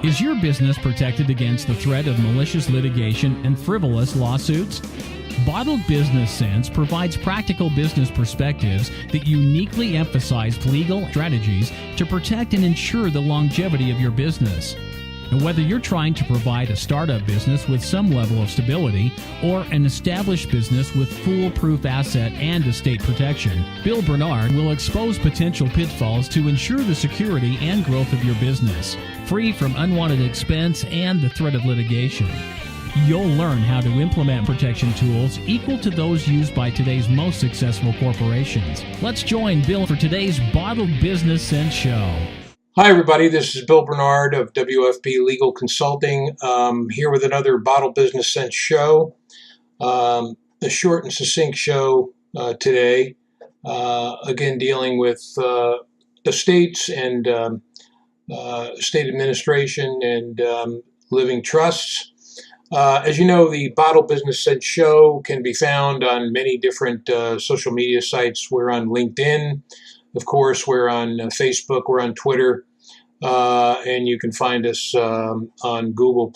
Is your business protected against the threat of malicious litigation and frivolous lawsuits? Bottled Business Sense provides practical business perspectives that uniquely emphasize legal strategies to protect and ensure the longevity of your business. And whether you're trying to provide a startup business with some level of stability or an established business with foolproof asset and estate protection, Bill Bernard will expose potential pitfalls to ensure the security and growth of your business, free from unwanted expense and the threat of litigation. You'll learn how to implement protection tools equal to those used by today's most successful corporations. Let's join Bill for today's Bottled Business Sense show. Hi, everybody. This is Bill Bernard of WFP Legal Consulting, here with another Bottled Business Sense show. A short and succinct show today, again dealing with estates and estate administration and living trusts. As you know, the Bottled Business Sense show can be found on many different social media sites. We're on LinkedIn. Of course, we're on Facebook, we're on Twitter, and you can find us on Google+.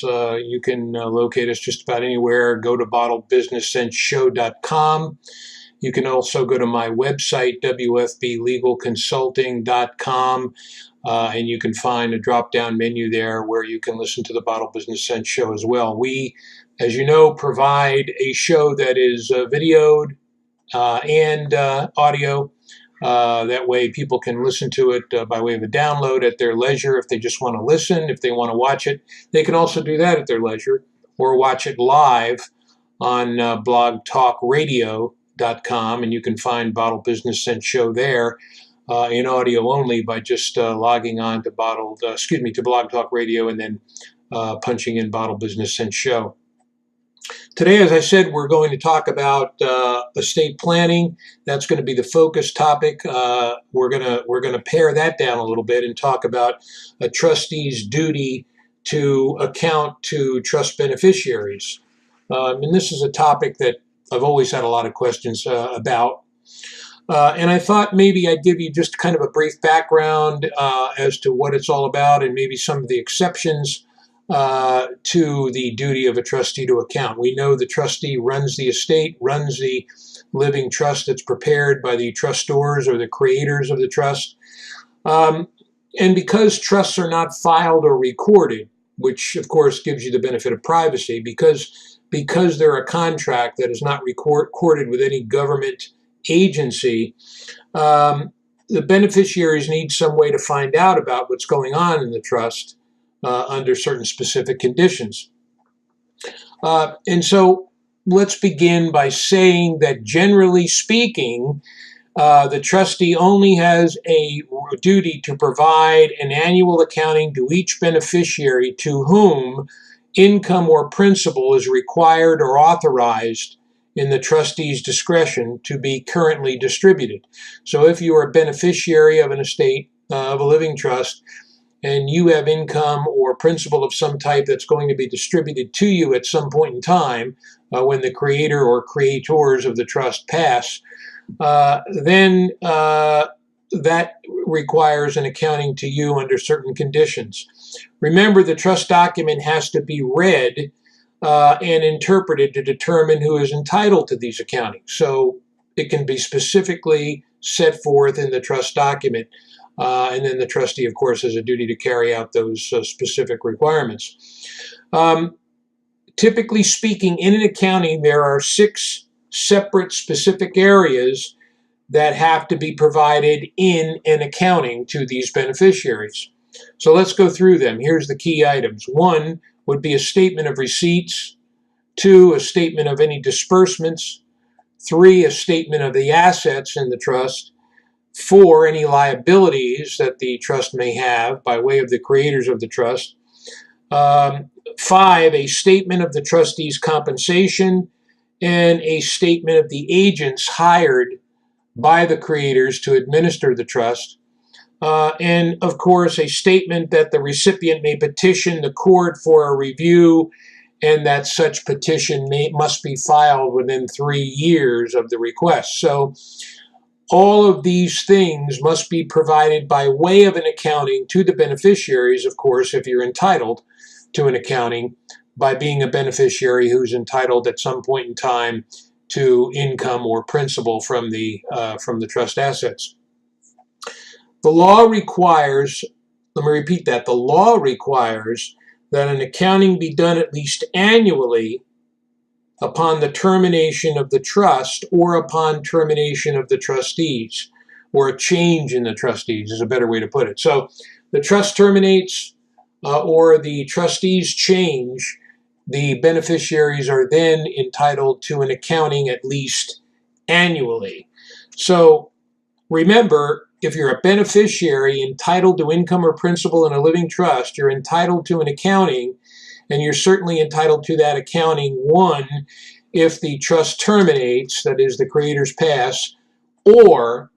You can locate us just about anywhere. Go to bottledbusinesssenseshow.com. You can also go to my website, wfblegalconsulting.com, and you can find a drop-down menu there where you can listen to the Bottled Business Sense show as well. We, as you know, provide a show that is videoed and audio. That way people can listen to it by way of a download at their leisure if they just want to listen. If they want to watch it, they can also do that at their leisure or watch it live on blogtalkradio.com, and you can find Bottled Business Sense show there in audio only by just logging on to Blog Talk Radio and then punching in Bottled Business Sense show. Today, as I said, we're going to talk about estate planning. That's going to be the focus topic. We're going to pare that down a little bit and talk about a trustee's duty to account to trust beneficiaries. And this is a topic that I've always had a lot of questions about. And I thought maybe I'd give you just kind of a brief background as to what it's all about and maybe some of the exceptions to the duty of a trustee to account. We know the trustee runs the estate, runs the living trust that's prepared by the trustors or the creators of the trust. And because trusts are not filed or recorded, which of course gives you the benefit of privacy, because they're a contract that is not recorded with any government agency, the beneficiaries need some way to find out about what's going on in the trust under certain specific conditions. And so let's begin by saying that generally speaking, the trustee only has a duty to provide an annual accounting to each beneficiary to whom income or principal is required or authorized in the trustee's discretion to be currently distributed. So if you are a beneficiary of an estate, of a living trust, and you have income or principal of some type that's going to be distributed to you at some point in time when the creator or creators of the trust pass, then that requires an accounting to you under certain conditions. Remember, the trust document has to be read and interpreted to determine who is entitled to these accountings. So it can be specifically set forth in the trust document. And then the trustee, of course, has a duty to carry out those specific requirements. Typically speaking, in an accounting, there are 6 separate specific areas that have to be provided in an accounting to these beneficiaries. So let's go through them. Here's the key items. 1 would be a statement of receipts. 2, a statement of any disbursements. 3, a statement of the assets in the trust. 4, any liabilities that the trust may have by way of the creators of the trust. 5, a statement of the trustee's compensation and a statement of the agents hired by the creators to administer the trust. And of course, a statement that the recipient may petition the court for a review and that such petition must be filed within 3 years of the request. So all of these things must be provided by way of an accounting to the beneficiaries, of course, if you're entitled to an accounting, by being a beneficiary who's entitled at some point in time to income or principal from the trust assets. The law requires, let me repeat that, the law requires that an accounting be done at least annually upon the termination of the trust or upon termination of the trustees, or a change in the trustees is a better way to put it. So the trust terminates or the trustees change, the beneficiaries are then entitled to an accounting at least annually. So remember, if you're a beneficiary entitled to income or principal in a living trust, you're entitled to an accounting, and you're certainly entitled to that accounting, one, if the trust terminates, that is, the creators pass, or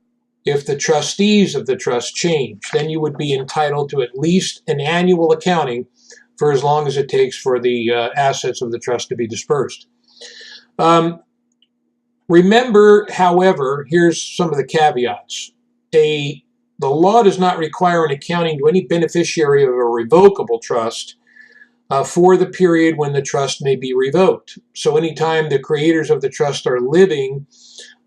if the trustees of the trust change. Then you would be entitled to at least an annual accounting for as long as it takes for the assets of the trust to be dispersed. Remember, however, here's some of the caveats. The law does not require an accounting to any beneficiary of a revocable trust for the period when the trust may be revoked. So anytime the creators of the trust are living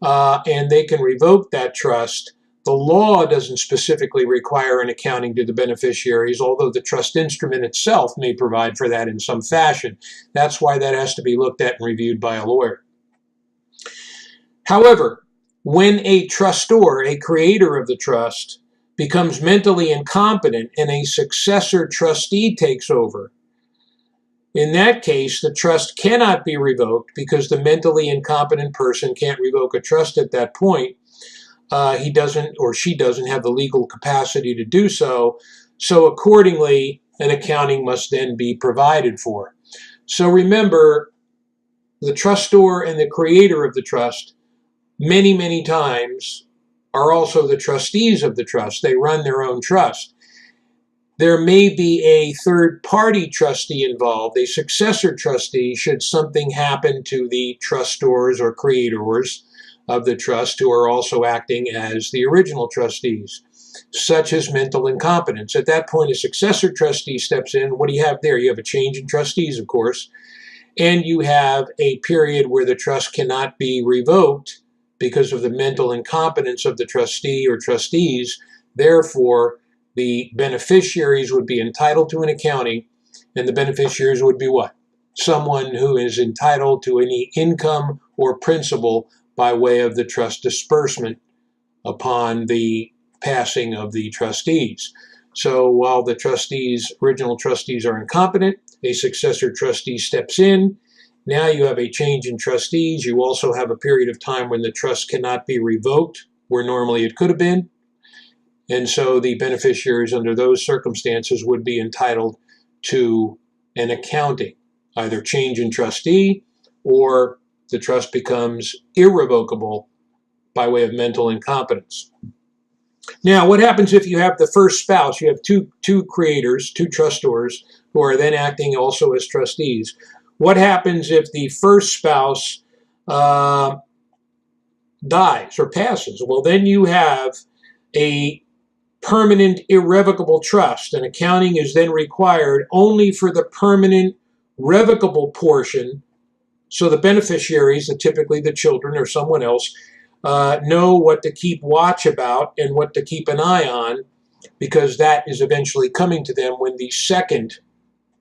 and they can revoke that trust, the law doesn't specifically require an accounting to the beneficiaries, although the trust instrument itself may provide for that in some fashion. That's why that has to be looked at and reviewed by a lawyer. However, when a trustor, a creator of the trust, becomes mentally incompetent and a successor trustee takes over, in that case, the trust cannot be revoked because the mentally incompetent person can't revoke a trust at that point. He doesn't or she doesn't have the legal capacity to do so. So accordingly, an accounting must then be provided for. So remember, the trustor and the creator of the trust many, many times are also the trustees of the trust. They run their own trust. There may be a third-party trustee involved, a successor trustee, should something happen to the trustors or creators of the trust who are also acting as the original trustees, such as mental incompetence. At that point, a successor trustee steps in. What do you have there? You have a change in trustees, of course, and you have a period where the trust cannot be revoked because of the mental incompetence of the trustee or trustees. Therefore, the beneficiaries would be entitled to an accounting, and the beneficiaries would be what? Someone who is entitled to any income or principal by way of the trust disbursement upon the passing of the trustees. So while the trustees, original trustees, are incompetent, a successor trustee steps in. Now you have a change in trustees. You also have a period of time when the trust cannot be revoked, where normally it could have been. And so the beneficiaries under those circumstances would be entitled to an accounting, either change in trustee or the trust becomes irrevocable by way of mental incompetence. Now, what happens if you have the first spouse? You have two creators, two trustors, who are then acting also as trustees. What happens if the first spouse dies or passes? Well, then you have a permanent irrevocable trust. An accounting is then required only for the permanent revocable portion, so the beneficiaries, typically the children or someone else, know what to keep watch about and what to keep an eye on, because that is eventually coming to them when the second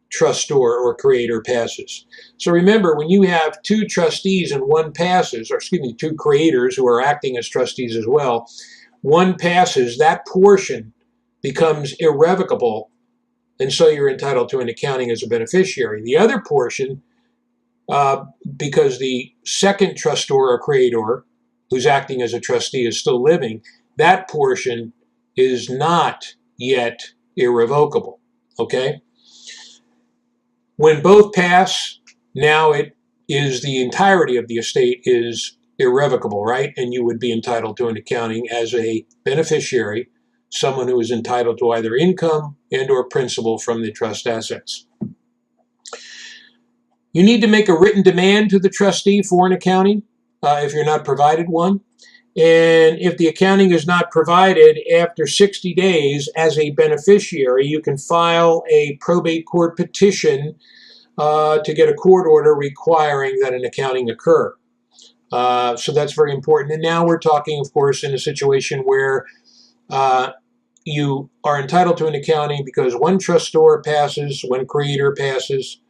trustor or creator passes. So remember, when you have two trustees and one passes, or excuse me, two creators who are acting as trustees as well, one passes, that portion becomes irrevocable, and so you're entitled to an accounting as a beneficiary. The other portion, because the second trustor or creator who's acting as a trustee is still living, that portion is not yet irrevocable, okay? When both pass, now it is the entirety of the estate is irrevocable, right? And you would be entitled to an accounting as a beneficiary, someone who is entitled to either income and or principal from the trust assets. You need to make a written demand to the trustee for an accounting if you're not provided one. And if the accounting is not provided after 60 days as a beneficiary, you can file a probate court petition to get a court order requiring that an accounting occur. So that's very important. And now we're talking, of course, in a situation where you are entitled to an accounting because one trustor passes, one creator passes,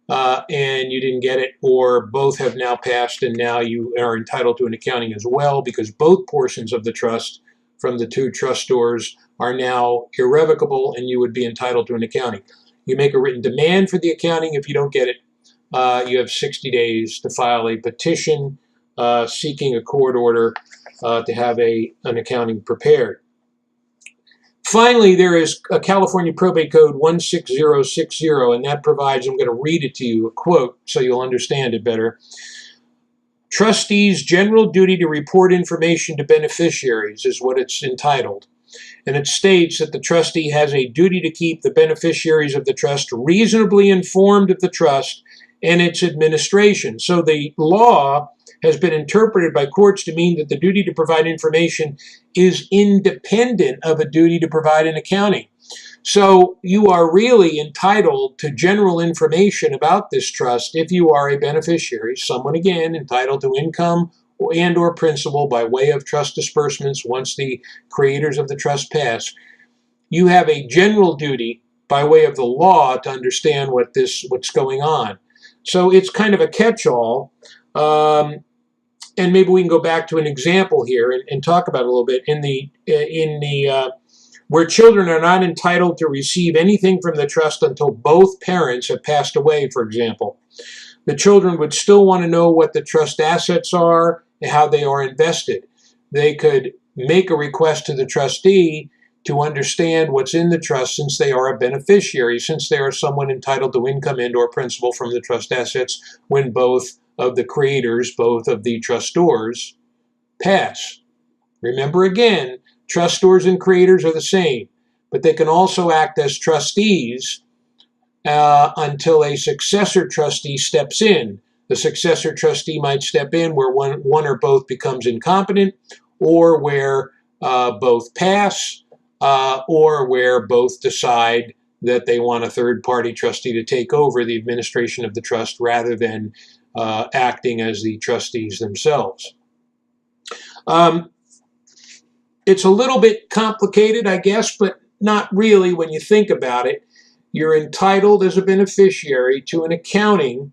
and you didn't get it, or both have now passed and now you are entitled to an accounting as well because both portions of the trust from the two trustors are now irrevocable and you would be entitled to an accounting. You make a written demand for the accounting. If you don't get it, you have 60 days to file a petition seeking a court order to have an accounting prepared. Finally, there is a California Probate Code 16060, and that provides, I'm going to read it to you, a quote, so you'll understand it better. Trustees' general duty to report information to beneficiaries is what it's entitled. And it states that the trustee has a duty to keep the beneficiaries of the trust reasonably informed of the trust and its administration. So the law has been interpreted by courts to mean that the duty to provide information is independent of a duty to provide an accounting. So you are really entitled to general information about this trust if you are a beneficiary, someone again entitled to income and or principal by way of trust disbursements once the creators of the trust pass. You have a general duty by way of the law to understand what's going on. So it's kind of a catch-all. And maybe we can go back to an example here and talk about it a little bit. Where children are not entitled to receive anything from the trust until both parents have passed away, for example. The children would still want to know what the trust assets are and how they are invested. They could make a request to the trustee to understand what's in the trust since they are a beneficiary, since they are someone entitled to income and or principal from the trust assets when both of the creators, both of the trustors, pass. Remember again, trustors and creators are the same, but they can also act as trustees until a successor trustee steps in. The successor trustee might step in where one or both becomes incompetent, or where both pass, or where both decide that they want a third-party trustee to take over the administration of the trust rather than acting as the trustees themselves. It's a little bit complicated, I guess, but not really when you think about it. You're entitled as a beneficiary to an accounting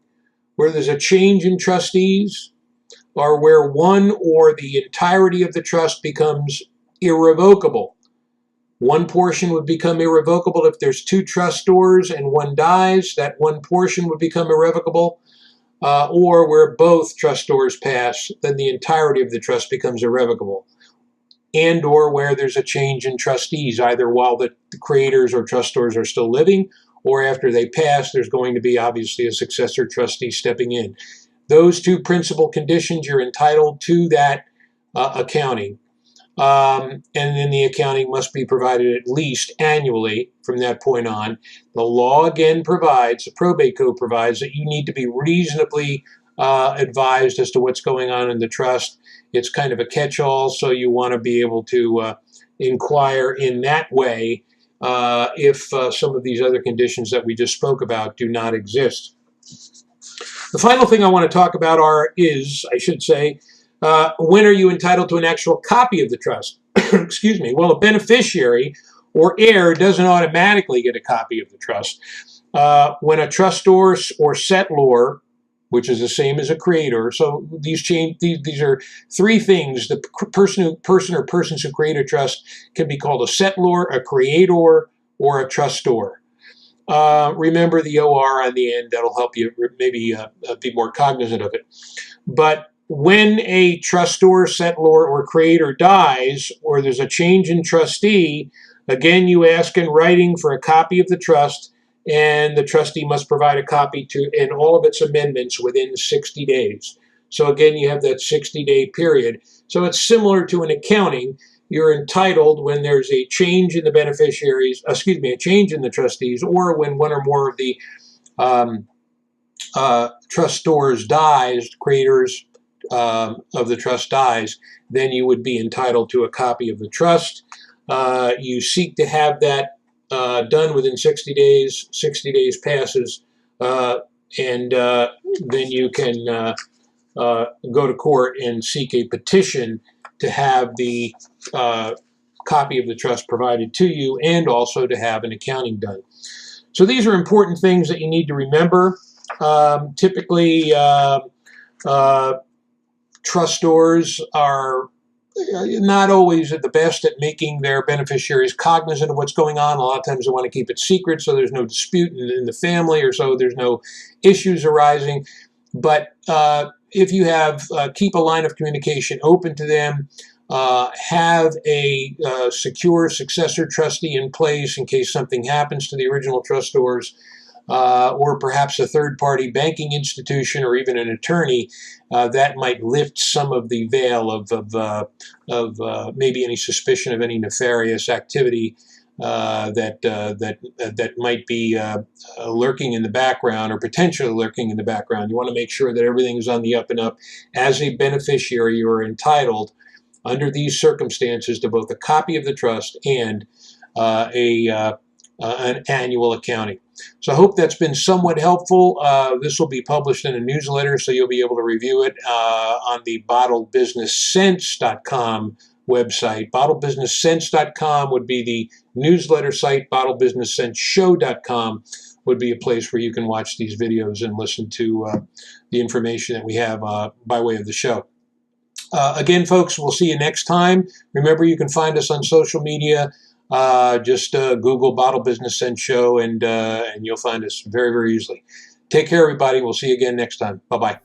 where there's a change in trustees or where one or the entirety of the trust becomes irrevocable. One portion would become irrevocable if there's two trustors and one dies. That one portion would become irrevocable. Or where both trustors pass, then the entirety of the trust becomes irrevocable. And or where there's a change in trustees, either while the creators or trustors are still living, or after they pass, there's going to be obviously a successor trustee stepping in. Those two principal conditions, you're entitled to that accounting. And then the accounting must be provided at least annually from that point on. The law again provides, the probate code provides, that you need to be reasonably advised as to what's going on in the trust. It's kind of a catch-all, so you want to be able to inquire in that way if some of these other conditions that we just spoke about do not exist. The final thing I want to talk about when are you entitled to an actual copy of the trust? Excuse me. Well, a beneficiary or heir doesn't automatically get a copy of the trust. When a trustor or settlor, which is the same as a creator, so these are three things. The person or persons who create a trust can be called a settlor, a creator, or a trustor. Remember the OR on the end. That'll help you maybe be more cognizant of it. But when a trustor, settlor, or creator dies, or there's a change in trustee, again, you ask in writing for a copy of the trust, and the trustee must provide a copy and all of its amendments within 60 days. So again, you have that 60-day period. So it's similar to an accounting. You're entitled when there's a change in the beneficiaries, a change in the trustees, or when one or more of the trustors dies, creators, trust dies, then you would be entitled to a copy of the trust. You seek to have that done within 60 days. 60 days passes, and then you can go to court and seek a petition to have the copy of the trust provided to you, and also to have an accounting done. So these are important things that you need to remember. Typically, trustors are not always at the best at making their beneficiaries cognizant of what's going on. A lot of times they want to keep it secret so there's no dispute in the family, or so there's no issues arising. But if you have, keep a line of communication open to them, have a secure successor trustee in place in case something happens to the original trustors, or perhaps a third-party banking institution, or even an attorney, that might lift some of the veil of maybe any suspicion of any nefarious activity that might be lurking in the background, or potentially lurking in the background. You want to make sure that everything is on the up and up. As a beneficiary, you are entitled, under these circumstances, to both a copy of the trust and an annual accounting. So I hope that's been somewhat helpful. This will be published in a newsletter, so you'll be able to review it on the bottledbusinesssense.com website. Bottledbusinesssense.com would be the newsletter site. Bottledbusinesssenseshow.com would be a place where you can watch these videos and listen to the information that we have by way of the show. Again, folks, we'll see you next time. Remember, you can find us on social media. Just Google Bottle Business Sense Show, and you'll find us very, very easily. Take care, everybody. We'll see you again next time. Bye-bye.